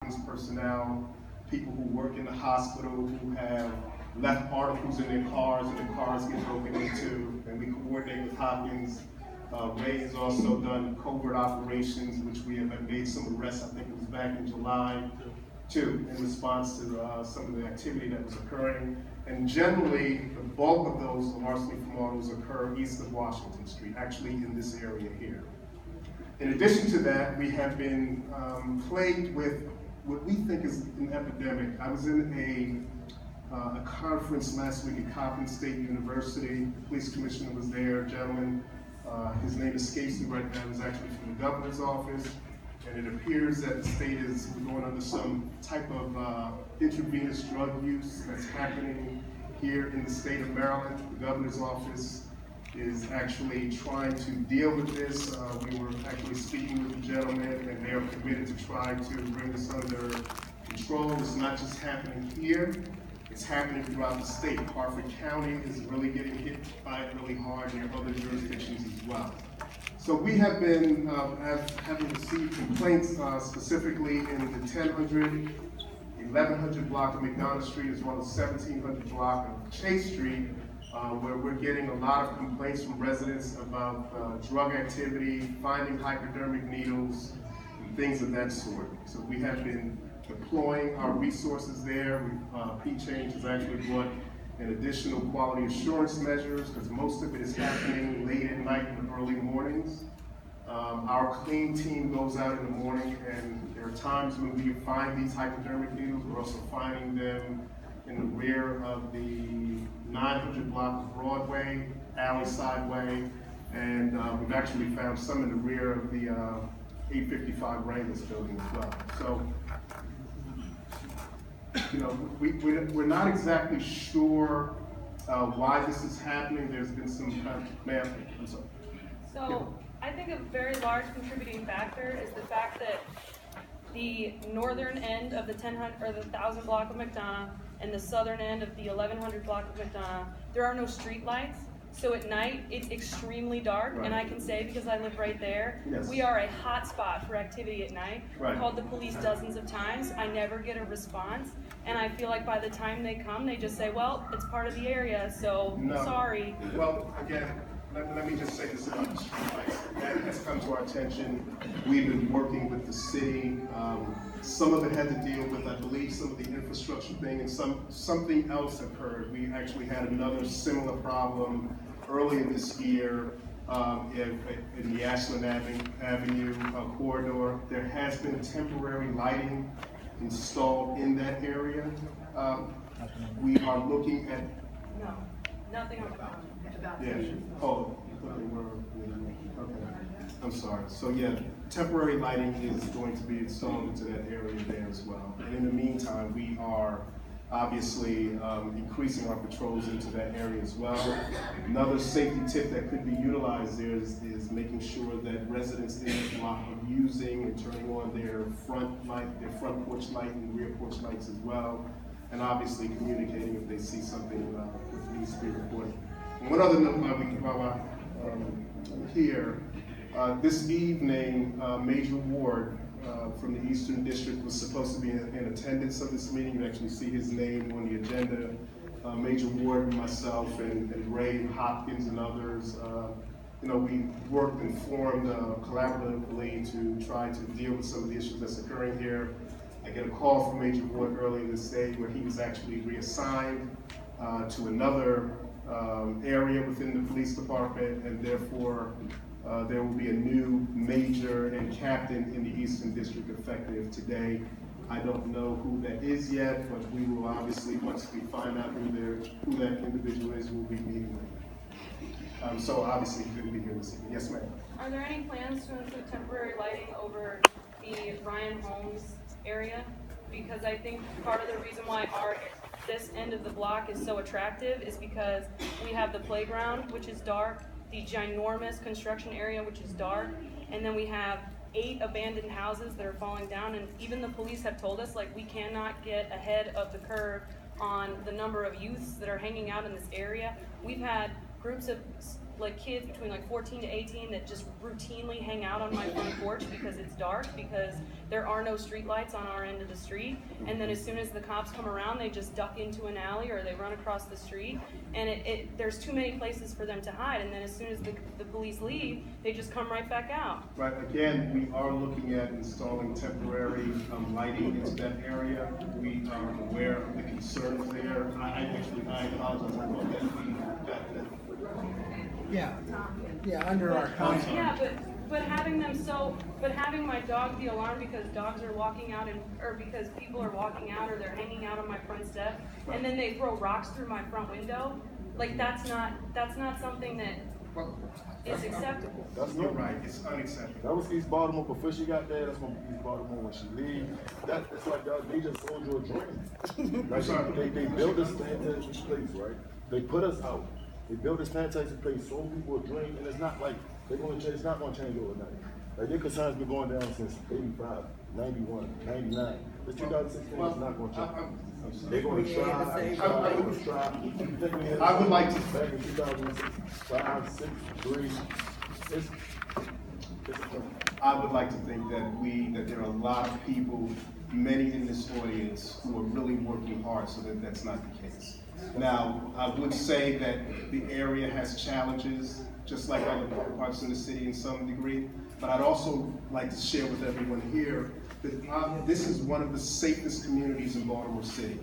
Hopkins personnel, people who work in the hospital who have left articles in their cars and the cars get broken into, and we coordinate with Hopkins. Ray has also done covert operations, which we have made some arrests, I think it was back in July, too, in response to some of the activity that was occurring. And generally, the bulk of those larceny from autos occur east of Washington Street, actually in this area here. In addition to that, we have been plagued with what we think is an epidemic. I was in a conference last week at Coppin State University. The police commissioner was there, a gentleman. His name escapes me right now. He's actually from the governor's office. And it appears that the state is going under some type of intravenous drug use that's happening here in the state of Maryland. The governor's office is actually trying to deal with this. We were actually speaking with the gentleman, and they are committed to try to bring this under control. It's not just happening here, it's happening throughout the state. Harford County is really getting hit by it really hard, and other jurisdictions as well. So we have been having received complaints specifically in the 1000, 1100 block of McDonough Street, as well as 1700 block of Chase Street, where we're getting a lot of complaints from residents about drug activity, finding hypodermic needles, and things of that sort. So we have been deploying our resources there. P-Change has actually brought in additional quality assurance measures, because most of it is happening late at night and early mornings. Our clean team goes out in the morning, and there are times when we find these hypodermic needles. We're also finding them in the rear of the 900 block of Broadway, Alley Sideway, and we've actually found some in the rear of the 855 Wranglers building as well. So, you know, we're not exactly sure why this is happening. There's been some kind of, ma'am, I'm sorry. So, yeah. I think a very large contributing factor is the fact that the northern end of the 1000 block of McDonough and the southern end of the 1100 block of McDonough, there are no street lights. So at night, it's extremely dark, right. And I can say, because I live right there, yes. We are a hot spot for activity at night. Right. I've called the police dozens of times. I never get a response, and I feel like by the time they come, they just say, well, it's part of the area, so no. Sorry. Well, again, let me just say this about the street lights. That has come to our attention. We've been working with the city. Some of it had to deal with, I believe, some of the infrastructure thing, and something else occurred. We actually had another similar problem earlier this year in the Ashland Avenue corridor. There has been temporary lighting installed in that area. We are looking at... No, nothing about yeah. Oh, okay. I'm sorry. So yeah, temporary lighting is going to be installed into that area there as well. And in the meantime, we are obviously increasing our patrols into that area as well. Another safety tip that could be utilized there is making sure that residents in the block are using and turning on their front light, their front porch light and rear porch lights as well. And obviously communicating if they see something that needs to be reported. And one other note while I'm here, this evening, Major Ward from the Eastern District was supposed to be in attendance of this meeting. You actually see his name on the agenda. Major Ward and myself and Ray Hopkins and others, you know, we worked and formed collaboratively to try to deal with some of the issues that's occurring here. I get a call from Major Ward earlier this day where he was actually reassigned to another area within the police department, and therefore there will be a new major and captain in the Eastern District effective today. I don't know who that is yet, but we will obviously, once we find out who that individual is, we'll be meeting with. So obviously he couldn't be here this evening. Yes, ma'am. Are there any plans to include temporary lighting over the Ryan Holmes area? Because I think part of the reason why this end of the block is so attractive is because we have the playground, which is dark, the ginormous construction area, which is dark, and then we have 8 abandoned houses that are falling down, and even the police have told us, like, we cannot get ahead of the curve on the number of youths that are hanging out in this area. We've had groups of like kids between like 14 to 18 that just routinely hang out on my front porch because it's dark, because there are no street lights on our end of the street. And then as soon as the cops come around, they just duck into an alley or they run across the street. And there's too many places for them to hide. And then as soon as the police leave, they just come right back out. Right, again, we are looking at installing temporary lighting into that area. We are aware of the concerns there. I apologize, I thought that we got that. Yeah, under our contract. Yeah, but having my dog be alarmed because dogs are walking out or because people are walking out or they're hanging out on my front step, and then they throw rocks through my front window, like that's not something that is acceptable. You're right, it's unacceptable. That was East Baltimore before she got there. That's gonna be East Baltimore when she leaves. It's like they just sold you a dream. Like they built this fantastic place, right? They put us out. They built this fantastic place, sold people a dream, and it's not like it's not gonna change overnight. Like their concerns been going down since 85, 91, 99. This 2016 is not gonna change. They're gonna try. I would like to. Back in 2006, 5, 6, 3. I would like to think that there are a lot of people, many in this audience, who are really working hard so that that's not the case. Now, I would say that the area has challenges, just like other parts in the city in some degree, but I'd also like to share with everyone here that this is one of the safest communities in Baltimore City.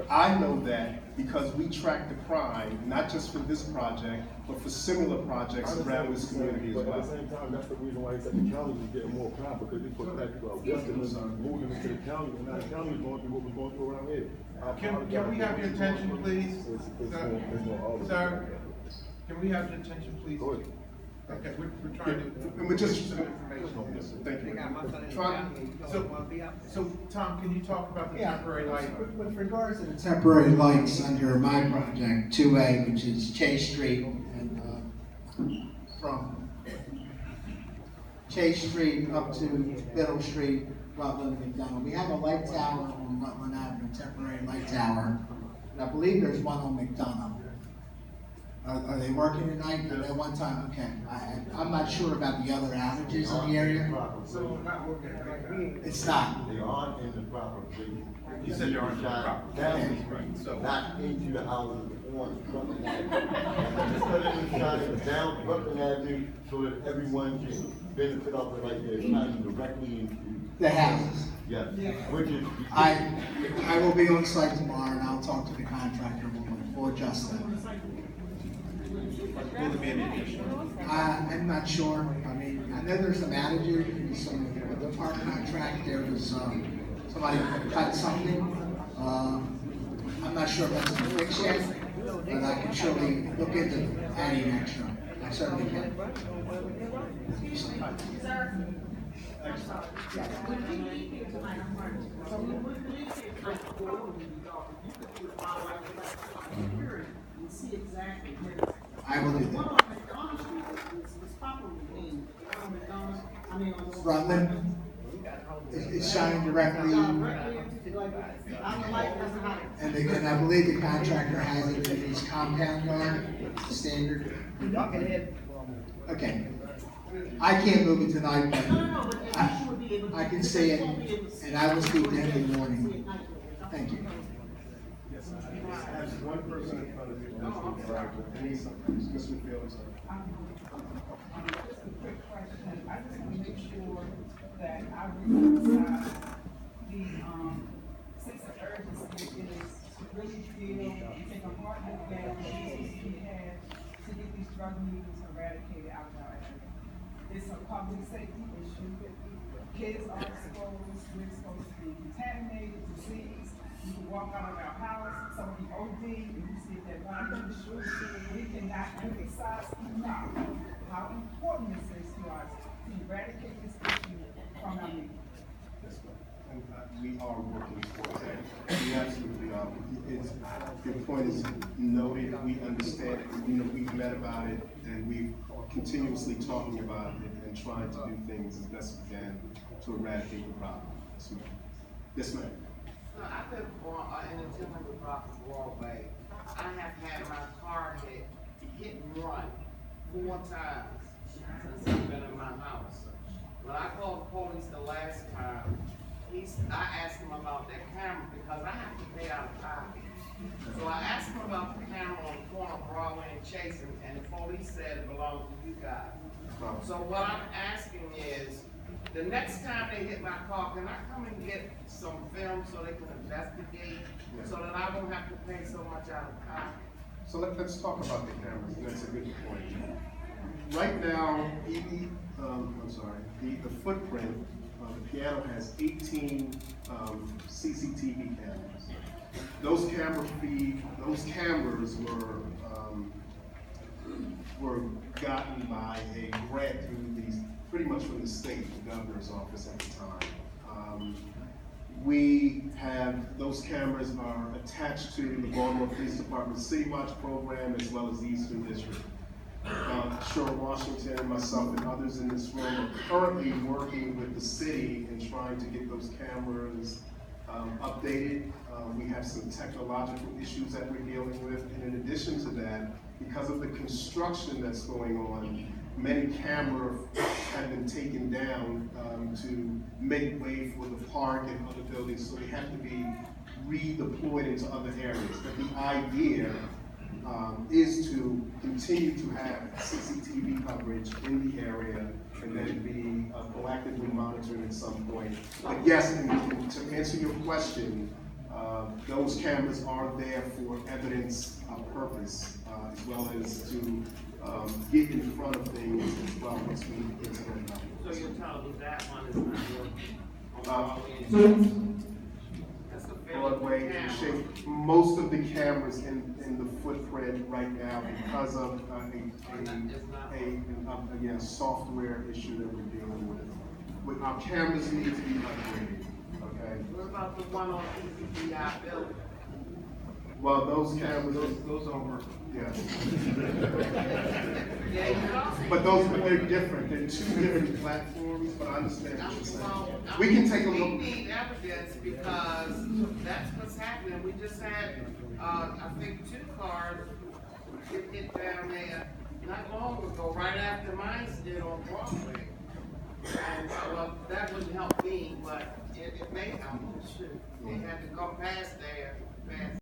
I know that because we track the crime, not just for this project, but for similar projects around this community as well. But at the same time, that's the reason why he said the county is getting more crime, because they put black people out west and moving into the county, and now the county is going through what we're going through around here. Can we have your attention, please? Sir, can we have your attention, please? Go ahead. Okay, we're trying to. And we're just, some information. thank you. So, Tom, can you talk about the temporary light? With regards to the temporary lights under my project, 2A, which is Chase Street, and from Chase Street up to Middle Street, Rutland, McDonald. We have a light tower on Rutland Avenue, temporary light tower, and I believe there's one on McDonald. Are they working tonight? At one time, okay. I'm not sure about the other outages in the area. So, not working like that. It's not. They aren't in the proper place. You said they aren't in the proper Down the street, not into the houses on Brooklyn Avenue. Just put it inside down Brooklyn Avenue so that everyone can benefit off it like they're shining directly into The houses. yes, which is I will be on site tomorrow and I'll talk to the contractor. We'll adjust that. Will there be any additional? I'm not sure. I mean, I know there's some outages in with our contract. There was somebody cut something. I'm not sure if that's been fixed yet, but I can surely look into adding extra. I certainly can. I will do that. Rutland is shining directly, and I believe the contractor has it in his compound yard, standard. Okay. I can't move it tonight, but I can see it, and I will speak to him in the morning. Thank you. Yes, I have one person in front of you, Mr. McField, sorry. I just want to make sure that I reconcile the sense of urgency is to really deal and take a hard look at the issues we have to get these drug users eradicated out of our area. It's a public safety issue. Kids are exposed, we're exposed to being contaminated, disease. You can walk out of our house, somebody OD, and you see that body in the street. We cannot emphasize enough how important this is to us to eradicate this issue from our neighborhood. Yes, ma'am. And we are working towards that. We absolutely are. Your point is noted, we understand it, we've met about it, and we've continuously talking about it and trying to do things as best we can to eradicate the problem. Yes, ma'am. Yes, ma'am. So I live in a 200 block of Broadway. I have had my car hit and run 4 times since I've been in my house. When I called the police the last time, I asked him about that camera because I have to pay out of pocket. So I asked him about the camera on the corner of Broadway and Chase, and the police said it belongs to you guys. So what I'm asking is, the next time they hit my car, can I come and get some film so they can investigate, so that I won't have to pay so much out of pocket? So let's talk about the cameras, and that's a good point. Right now, the footprint, the piano has 18 CCTV cameras. Those cameras were gotten by a grant through pretty much from the state, the governor's office at the time. Those cameras are attached to the Baltimore Police Department City Watch program as well as the Eastern District. Sure, Washington and myself and others in this room are currently working with the city and trying to get those cameras updated. We have some technological issues that we're dealing with, and in addition to that, because of the construction that's going on, many cameras have been taken down to make way for the park and other buildings, so they have to be redeployed into other areas. But the idea is to continue to have CCTV coverage in the area and then be proactively monitored at some point. But yes, and to answer your question, those cameras are there for evidence purpose, as well as to get in front of things as well as we get to them. So you're telling me that one is not working? That's a Broadway camera. shape. Most of the cameras in the footprint right now, because of a software issue that we're dealing with. Our cameras need to be upgraded. Okay. What about the one on EPI building? Well, those cameras, those don't work. Yeah. Yeah, you know. But they're different. They're 2 different platforms. But I understand what you're saying. We can take a We look. need evidence because that's what's happening. We just had, I think 2 cars get hit down there not long ago, right after mine did on Broadway. And well, that wouldn't help me, but it may help. Shoot, they had to go past there.